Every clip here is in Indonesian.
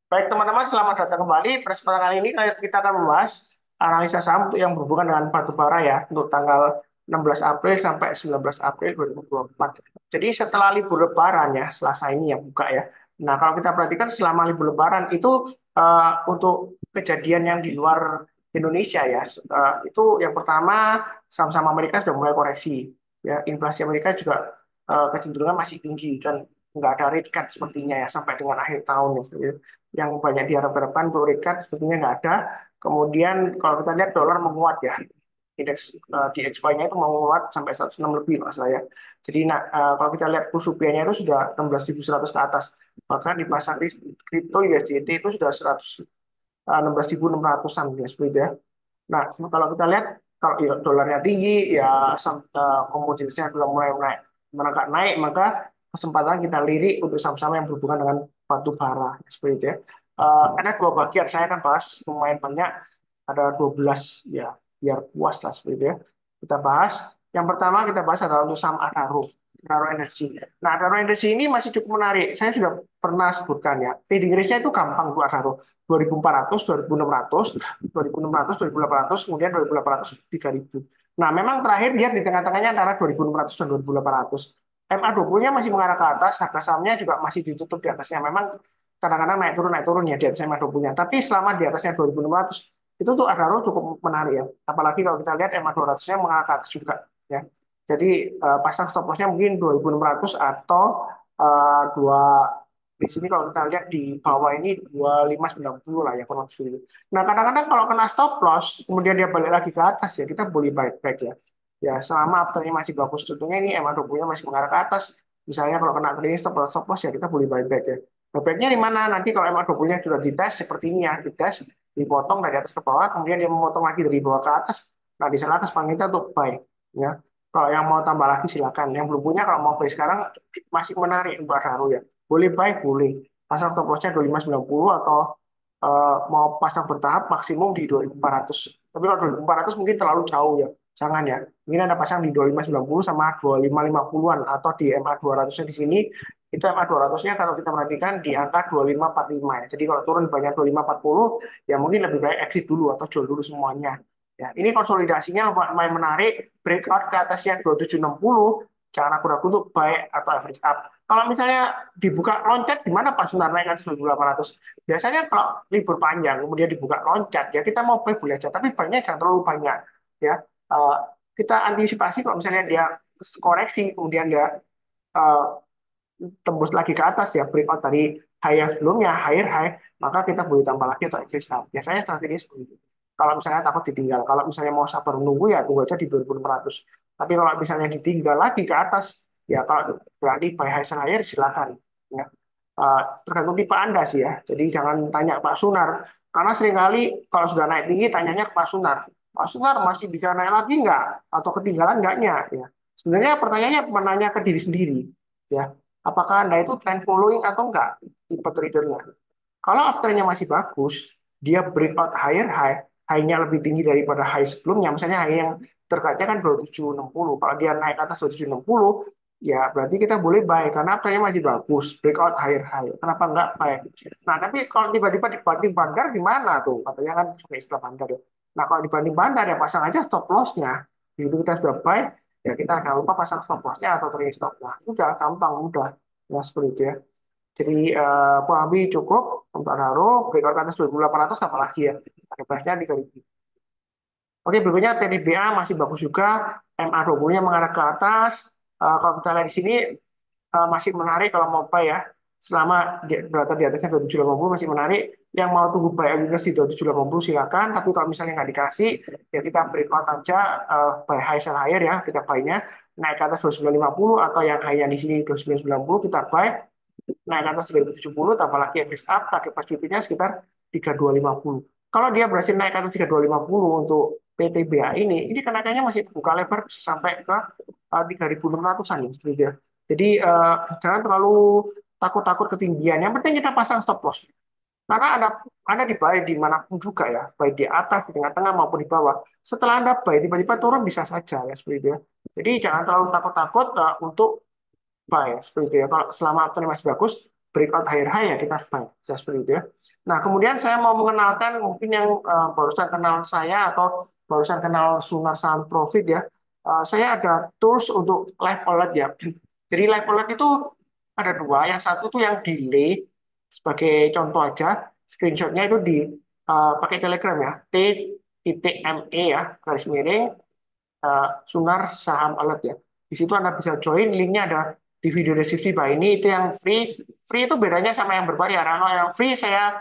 Baik teman-teman, selamat datang kembali. Pada kesempatan kali ini kita akan membahas analisa saham untuk yang berhubungan dengan batu bara ya, untuk tanggal 16 April sampai 19 April 2024. Jadi setelah libur Lebaran ya, Selasa ini ya buka ya. Nah kalau kita perhatikan selama libur Lebaran itu untuk kejadian yang di luar Indonesia ya, itu yang pertama saham-saham Amerika sudah mulai koreksi. Ya, inflasi Amerika juga kecenderungan masih tinggi dan nggak ada rate cut sepertinya ya sampai dengan akhir tahun ya yang banyak diharap-harapkan untuk rate cut sepertinya nggak ada. Kemudian kalau kita lihat dolar menguat ya, indeks di XY-nya itu menguat sampai 106 lebih mas saya. Jadi nah, kalau kita lihat kurs rupiahnya itu sudah 16.100 ke atas. Bahkan di pasar kripto USDT itu sudah 16.600-an ya seperti itu ya. Nah, kalau kita lihat kalau ya, dolarnya tinggi ya komoditasnya sudah mulai naik merangkak naik, maka kesempatan kita lirik untuk saham-saham yang berhubungan dengan batu bara seperti itu ya. Ada dua bagian saya akan bahas lumayan banyak, ada 12 ya, biar puas lah seperti itu ya. Kita bahas yang pertama, kita bahas adalah untuk saham Adaro, Adaro Energy. Nah, Adaro Energy ini masih cukup menarik, saya sudah pernah sebutkan ya, trading range-nya itu gampang buat Adaro, 2400, 2600, 2600, 2800, kemudian 2800, 3000. Nah, memang terakhir dia di tengah-tengahnya antara 2600 dan 2800. MA20-nya masih mengarah ke atas, harga sahamnya juga masih ditutup di atasnya. Memang kadang-kadang naik turun ya di atas MA20-nya. Tapi selama di atasnya 2600, itu tuh Adaro cukup menarik ya. Apalagi kalau kita lihat MA200-nya mengarah ke atas juga ya. Jadi pasang stop loss-nya mungkin 2600 atau dua di sini kalau kita lihat di bawah ini 2590 lah ya kurang lebih. Nah, kadang-kadang kalau kena stop loss, kemudian dia balik lagi ke atas ya, kita boleh buy back ya. Ya, selama afternya masih bagus, tentunya ini MA20-nya masih mengarah ke atas. Misalnya kalau kena trading stop loss ya kita boleh buy back ya. Buy back-nya di mana? Nanti kalau MA20-nya sudah dites seperti ini ya, dites, dipotong dari atas ke bawah, kemudian dia memotong lagi dari bawah ke atas. Nah, di sana kesempatan kita untuk buy. Ya. Kalau yang mau tambah lagi silakan. Yang belum punya kalau mau beli sekarang masih menarik buat Haru ya. Boleh buy, boleh. Pasang stop loss-nya 2590 atau mau pasang bertahap maksimum di 2400. Tapi kalau 2400 mungkin terlalu jauh ya. Jangan ya. Mungkin Anda pasang di 2590 sama 2550-an atau di MA 200-nya di sini itu MA 200-nya kalau kita perhatikan di angka 2545 ya. Jadi kalau turun banyak 2540 ya mungkin lebih baik exit dulu atau jual dulu semuanya. Ya, ini konsolidasinya lumayan menarik, breakout ke atasnya 2760, jangan ragu-ragu untuk buy atau average up. Kalau misalnya dibuka loncat, di mana Pak Sunar naik ke 1.800? Biasanya kalau libur panjang, kemudian dibuka loncat, ya kita mau buy boleh aja, tapi banyak jangan terlalu banyak. Ya, Eh, kita antisipasi kalau misalnya dia koreksi, kemudian dia eh, tembus lagi ke atas ya, breakout dari high yang sebelumnya, higher high, maka kita boleh tambah lagi atau increase up. Biasanya strategi seperti itu. Kalau misalnya takut ditinggal, kalau misalnya mau sabar menunggu ya tunggu aja di 2600. Tapi kalau misalnya ditinggal lagi ke atas, ya kalau berani buy high sell higher silakan. Ya. Tergantung tipe Anda sih ya. Jadi jangan tanya Pak Sunar, karena seringkali kalau sudah naik tinggi tanyanya ke Pak Sunar. Pak Sunar masih bisa naik lagi nggak? Atau ketinggalan nggaknya? Ya. Sebenarnya pertanyaannya menanya ke diri sendiri. Ya, apakah Anda itu trend following atau enggak tipe tradernya? Kalau afternya masih bagus, dia breakout higher high, high-nya lebih tinggi daripada high sebelumnya, misalnya high yang terkatnya kan 2760. Kalau dia naik ke atas 2760, ya berarti kita boleh buy karena afternya masih bagus, breakout higher high. Kenapa enggak buy? Nah, tapi kalau tiba-tiba dibanding bandar gimana tuh? Katanya kan pakai istilah bandar ya. Nah, kalau dibanding bandar ya pasang aja stop loss-nya. Begitu kita sudah buy, ya kita jangan lupa pasang stop loss-nya atau trailing stop. Nah, udah gampang, udah. Ya, seperti itu ya. Jadi kurang lebih cukup untuk Adaro, breakout ke atas 2800 apalagi ya. Target price-nya 3000. Oke, berikutnya PTBA masih bagus juga, MA20-nya mengarah ke atas. Kalau kita lihat di sini masih menarik kalau mau buy ya. Selama berada di atasnya 2780 masih menarik. Yang mau tunggu buy awareness di 2780 silakan. Tapi kalau misalnya nggak dikasih, ya kita breakout aja buy high sell higher ya. Kita buy-nya naik ke atas 2950 atau yang high-nya di sini 2990 kita buy naik ke atas 3070 tambah lagi average up target pas nya sekitar 3250. Kalau dia berhasil naik ke atas 3250 untuk PTBA ini kenaikannya masih buka lebar bisa sampai ke 3600-an ya seperti itu. Jadi jangan terlalu takut-takut ketinggian. Yang penting kita pasang stop loss. Karena Anda dibuy dimanapun juga ya, baik di atas, di tengah-tengah maupun di bawah. Setelah Anda buy, tiba-tiba turun bisa saja ya seperti itu ya. Jadi jangan terlalu takut-takut untuk buy seperti itu ya. Kalau selama afternya masih bagus, breakout higher high ya kita buy. Seperti itu ya. Nah, kemudian saya mau mengenalkan mungkin yang barusan kenal saya atau barusan kenal Sunar Saham Profit ya. Saya ada tools untuk live alert ya. Jadi live alert itu ada dua. Yang satu tuh yang delay, sebagai contoh aja, screenshotnya itu di pakai Telegram ya, t.me ya, garis miring Sunar Saham Alert ya. Di situ Anda bisa join, linknya ada di video deskripsi bawah ini. Itu yang free. Free itu bedanya sama yang berbayar. Kalau yang free saya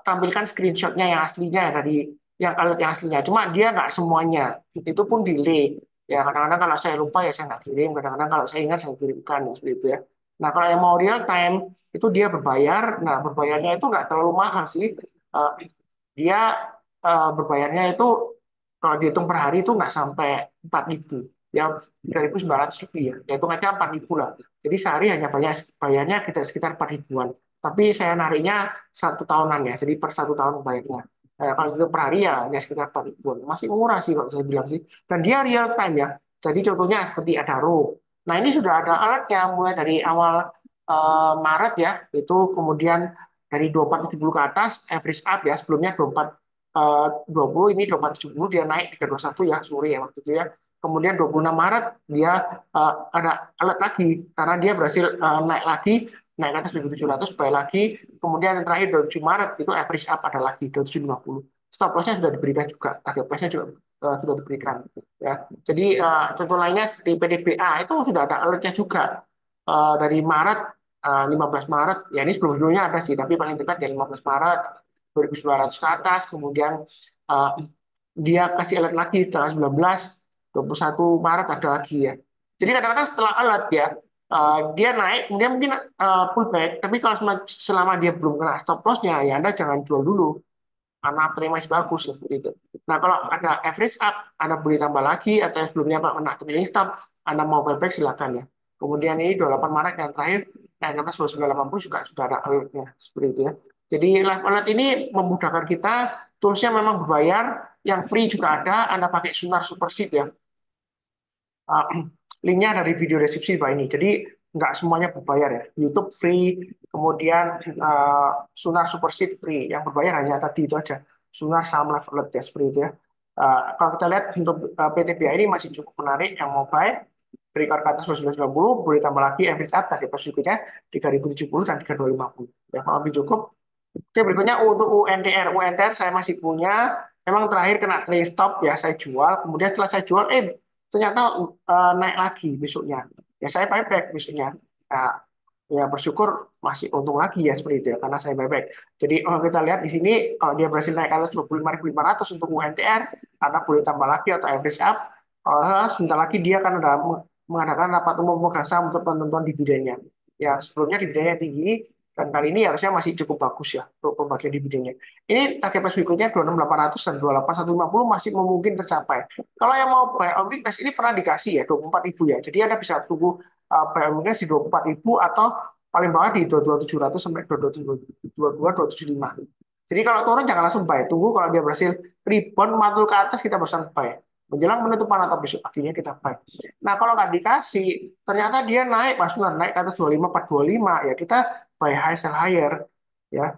tampilkan screenshotnya yang aslinya ya, dari yang alert yang aslinya. Cuma dia nggak semuanya. Itu pun delay. Ya kadang-kadang kalau saya lupa ya saya nggak kirim. Kadang-kadang kalau saya ingat saya kirimkan seperti itu ya. Nah kalau yang mau real time itu dia berbayar. Nah berbayarnya itu nggak terlalu mahal sih. Eh, dia berbayarnya itu kalau dihitung per hari itu nggak sampai 4.000 ya, 3.900 lebih ya, ya hitung aja 4.000 lah. Jadi sehari hanya bayarnya kita sekitar 4.000-an, tapi saya nariknya 1 tahunan ya, jadi per 1 tahun bayarnya. Kalau itu per hari ya hanya sekitar 4.000-an, masih murah sih kalau saya bilang sih, dan dia real time ya. Jadi contohnya seperti Adaro. Nah ini sudah ada alatnya mulai dari awal Maret ya, itu kemudian dari 2470 ke atas average up ya, sebelumnya 20 ini 2470 dia naik 321 ya sore ya waktu itu ya. Kemudian 26 Maret dia ada alert lagi karena dia berhasil naik lagi, naik ke atas 1.700 balik lagi. Kemudian yang terakhir 27 Maret itu average up ada lagi 2.750. Stop loss-nya sudah diberikan juga, target price-nya juga sudah diberikan ya. Jadi contoh lainnya di PDBA itu sudah ada alertnya juga dari Maret 15 Maret ya, ini sebelum-sebelumnya ada sih tapi paling dekat ya 15 Maret 2.900 ke atas, kemudian uh, dia kasih alert lagi setelah 19, 21 Maret ada lagi ya. Jadi kadang-kadang setelah alert ya, dia naik, kemudian mungkin pullback, tapi kalau selama dia belum kena stop loss-nya, ya Anda jangan jual dulu, karena uptrend masih bagus seperti itu. Nah kalau ada average up, Anda boleh tambah lagi, atau yang sebelumnya Pak kena trailing stop, Anda mau buyback silakan ya. Kemudian ini 28 Maret yang terakhir, yang atas 2980 juga sudah ada alertnya seperti itu ya. Jadi live alert ini memudahkan kita, toolsnya memang berbayar, yang free juga ada, Anda pakai Sunar Super Seed ya. Uh, linknya ada di video deskripsi di bawah ini. Jadi nggak semuanya berbayar ya. YouTube free, kemudian Sunar Super Seed free. Yang berbayar hanya tadi itu aja. Sunar sama Live Alert ya seperti itu ya. Kalau kita lihat untuk PTBA ini masih cukup menarik yang mobile. Breakout ke atas 1990, boleh tambah lagi average up tadi pas berikutnya 3.070 dan 3.250. Ya, kalau lebih cukup. Oke, berikutnya untuk UNTR. UNTR saya masih punya. Memang terakhir kena trailing stop ya saya jual. Kemudian setelah saya jual, ternyata naik lagi besoknya. Ya saya buyback besoknya. Nah, ya bersyukur masih untung lagi ya seperti itu ya karena saya buyback. Jadi kalau kita lihat di sini kalau dia berhasil naik ke atas 25.500 untuk UNTR, Anda boleh tambah lagi atau average up. Sebentar lagi dia akan ada mengadakan rapat umum pemegang saham untuk penentuan dividennya. Ya sebelumnya dividennya tinggi, dan kali ini harusnya masih cukup bagus ya untuk pembagian dividennya. Ini target price berikutnya 26.800 dan 28.150 masih memungkinkan tercapai. Kalau yang mau buy on weakness ini pernah dikasih ya 24.000 ya. Jadi Anda bisa tunggu buy on weakness di 24.000 atau paling bawah di 22.700 sampai 22.275. Jadi kalau turun jangan langsung buy. Tunggu kalau dia berhasil rebound mantul ke atas kita barusan buy. Menjelang penutupan atau besok paginya kita buy. Nah kalau nggak dikasih, ternyata dia naik, Mas Nuan, naik ke atas 25.425 ya kita buy high sell higher ya.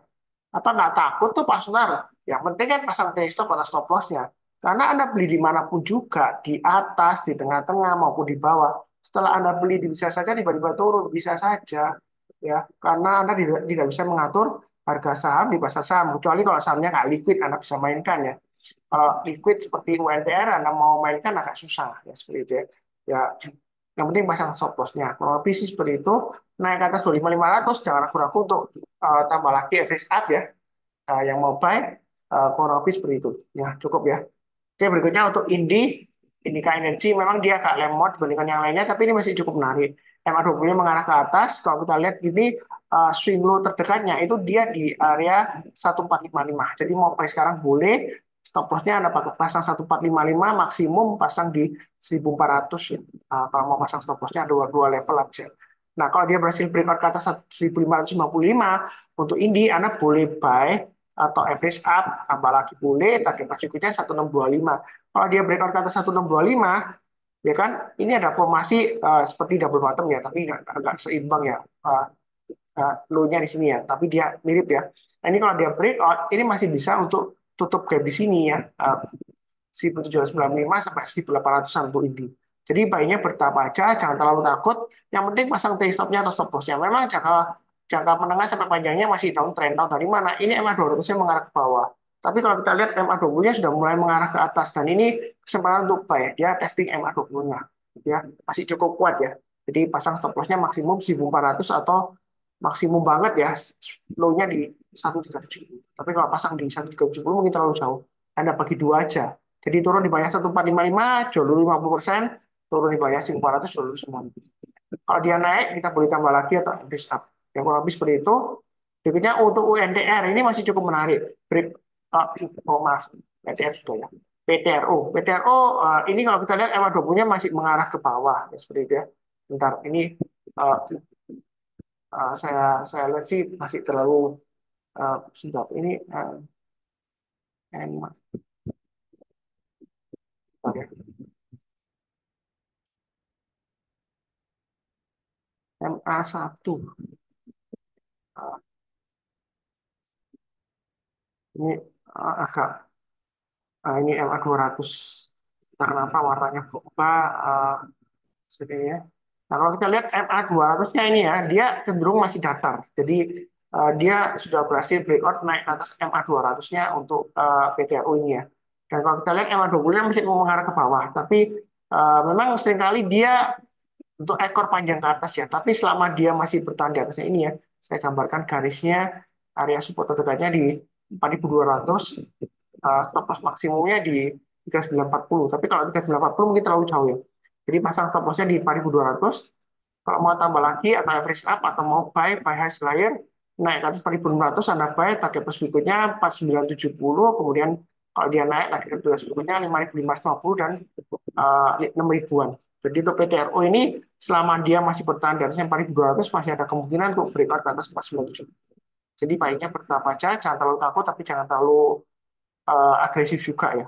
Apa nggak takut tuh Pak Sunar? Yang penting kan pasang trade stop atau stop loss-nya. Karena Anda beli dimanapun juga, di atas, di tengah-tengah maupun di bawah. Setelah Anda beli bisa saja tiba-tiba turun, bisa saja ya. Karena Anda tidak bisa mengatur harga saham di pasar saham, kecuali kalau sahamnya nggak liquid, Anda bisa mainkan ya. Kalau liquid seperti UNTR, Anda mau mainkan agak susah ya seperti itu ya. Ya, yang penting pasang stop loss-nya. Kalau lebih sih seperti itu, naik ke atas 25.500 jangan ragu-ragu untuk tambah lagi average up ya. Yang mau buy kurang lebih seperti itu. Ya, cukup ya. Oke, berikutnya untuk Indika Energy memang dia agak lemot dibandingkan yang lainnya, tapi ini masih cukup menarik. MA20-nya mengarah ke atas. Kalau kita lihat ini swing low terdekatnya itu dia di area 1455. Jadi mau buy sekarang boleh. Stop loss-nya Anda pakai pasang 1455, maksimum pasang di 1400 ya. Kalau mau pasang stop loss-nya ada dua level aja. Nah, kalau dia berhasil breakout ke atas 1555 untuk Anda boleh buy atau average up, tambah lagi boleh, target berikutnya 1625. Kalau dia breakout ke atas 1625, ya kan, ini ada formasi seperti double bottom ya, tapi agak seimbang ya. low-nya di sini ya, tapi dia mirip ya. Nah, ini kalau dia breakout, ini masih bisa untuk tutup gap di sini ya, 1795 sampai 1800-an untuk ini. Jadi baiknya bertahap aja, jangan terlalu takut. Yang penting pasang take stop-nya atau stop loss-nya. Memang jangka jangka menengah sampai panjangnya masih downtrend. Tahu dari mana? Ini MA 200-nya mengarah ke bawah. Tapi kalau kita lihat MA 20-nya sudah mulai mengarah ke atas dan ini kesempatan untuk buy. Dia testing MA 20-nya. Ya, masih cukup kuat ya. Jadi pasang stop loss-nya maksimum 1400 atau maksimum banget ya, low-nya di 1370. Tapi kalau pasang di 1370 mungkin terlalu jauh. Anda bagi dua aja. Jadi turun di bawah 1455, jual dulu 50%, turun di bawah 1400, jual dulu semua. Kalau dia naik, kita boleh tambah lagi atau increase up. Yang kurang lebih seperti itu. Berikutnya untuk UNTR, ini masih cukup menarik. Break, maaf, PTR sudah ya. PTRO. PTRO, ini kalau kita lihat EMA 20-nya masih mengarah ke bawah. Ya, seperti itu ya. Bentar, ini uh, saya lihat sih masih terlalu sedap. Ini EMA. MA1. Ini agak ini MA 200. Entah kenapa warnanya berubah seperti ini ya. Nah, kalau kita lihat MA 200-nya ini ya, dia cenderung masih datar. Jadi dia sudah berhasil breakout naik ke atas MA 200-nya untuk PTRU ini ya. Dan kalau kita lihat MA 20-nya masih mau mengarah ke bawah, tapi memang seringkali dia untuk ekor panjang ke atas ya. Tapi selama dia masih bertahan di atasnya ini ya, saya gambarkan garisnya, area support terdekatnya di 4200, stop loss maksimumnya di 3940. Tapi kalau 3940 mungkin terlalu jauh ya. Jadi pasang stop loss-nya di 4200. Kalau mau tambah lagi atau average up atau mau buy high layer, naik ke atas 4600, Anda buy, target plus berikutnya 4970, kemudian kalau dia naik lagi ke tugas berikutnya 5550 dan 6000-an. Jadi untuk PTRO ini selama dia masih bertahan di atas 4200 masih ada kemungkinan untuk breakout ke atas 4970. Jadi baiknya bertahap aja, jangan terlalu takut tapi jangan terlalu agresif juga ya.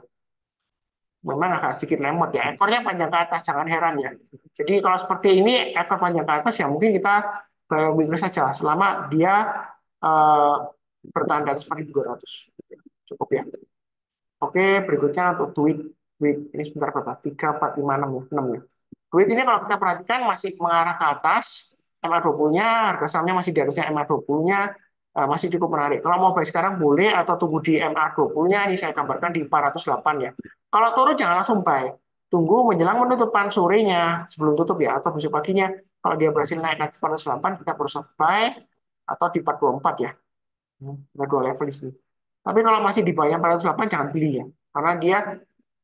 Memang agak sedikit lemot ya. Ekornya panjang ke atas, jangan heran ya. Jadi kalau seperti ini ekor panjang ke atas ya mungkin kita weakness saja selama dia uh, bertahan di atas 4200. Cukup ya. Oke, berikutnya untuk tweet. Tweet ini sebentar berapa? 3, 4, 5, 6 ya. 6 ya. Tweet ini kalau kita perhatikan masih mengarah ke atas. MA20-nya, harga sahamnya masih di atasnya MA20-nya, masih cukup menarik. Kalau mau buy sekarang boleh atau tunggu di MA20-nya, ini saya gambarkan di 408 ya. Kalau turun jangan langsung buy. Tunggu menjelang penutupan sorenya sebelum tutup ya, atau besok paginya. Kalau dia berhasil naik ke 408, kita berusaha buy atau di 424 ya. Ada dua level di sini. Tapi kalau masih di bawah 408 jangan beli ya. Karena dia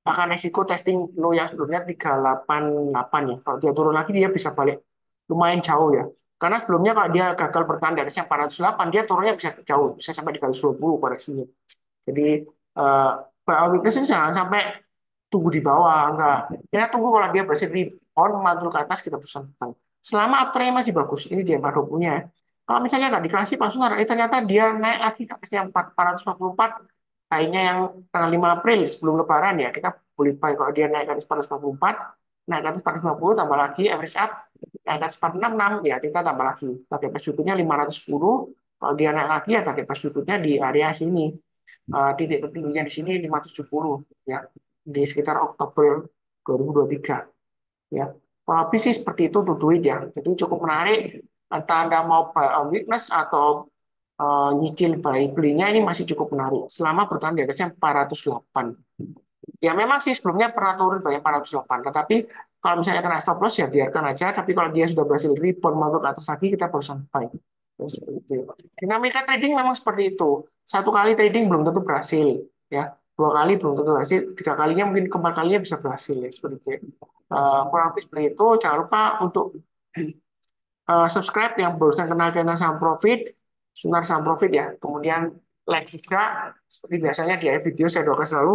akan resiko testing low yang sebelumnya 388 ya. Kalau dia turun lagi dia bisa balik lumayan jauh ya. Karena sebelumnya kalau dia gagal bertahan dari yang 408 dia turunnya bisa jauh, bisa sampai 320 koreksinya. Jadi weakness itu jangan sampai tunggu di bawah, enggak. Ya tunggu kalau dia berhasil rebound mantul ke atas kita pesan. Selama uptrend masih bagus, ini dia 420-nya. Kalau misalnya nggak dikasih langsung ternyata dia naik lagi ke atas yang 444, kayaknya yang tanggal 5 April sebelum Lebaran ya, kita boleh buy kalau dia naik ke atas 444, naik ke atas 450 tambah lagi average up, naik ke atas 466 ya kita tambah lagi. Target price berikutnya 510, kalau dia naik lagi ya target price berikutnya di area sini. Titik tertingginya di sini 570 ya di sekitar Oktober 2023 ya. Kalau bisnis seperti itu untuk duit ya. Jadi cukup menarik entah Anda mau buy on weakness atau nyicil belinya ini masih cukup menarik selama bertahan di atasnya 408. Ya memang sih sebelumnya pernah turun banyak 408, tetapi kalau misalnya kena stop loss ya biarkan aja, tapi kalau dia sudah berhasil rebound masuk ke atas lagi kita baru sampai. Seperti itu. Dinamika trading memang seperti itu. Satu kali trading belum tentu berhasil, ya. Dua kali belum tentu berhasil, tiga kalinya mungkin keempat kalinya bisa berhasil ya seperti itu. Kurang lebih seperti itu. Jangan lupa untuk subscribe yang barusan kenal channel Saham Profit, Sunar Saham Profit ya. Kemudian like juga, seperti biasanya di video saya doakan selalu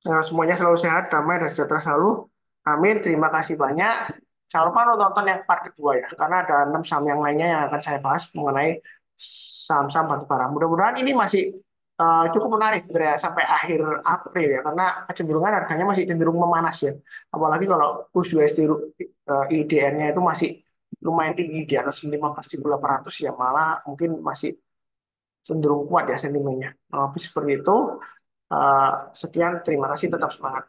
semuanya selalu sehat, damai, dan sejahtera selalu. Amin. Terima kasih banyak. Jangan lupa nonton yang part kedua ya, karena ada 6 saham yang lainnya yang akan saya bahas mengenai saham-saham batubara. Mudah-mudahan ini masih cukup menarik ya, sampai akhir April ya, karena kecenderungan harganya masih cenderung memanas ya. Apalagi kalau kurs USD IDR-nya itu masih lumayan tinggi di atas 15.800 ya malah mungkin masih cenderung kuat ya sentimennya. Nah, tapi seperti itu. Sekian, terima kasih, tetap semangat.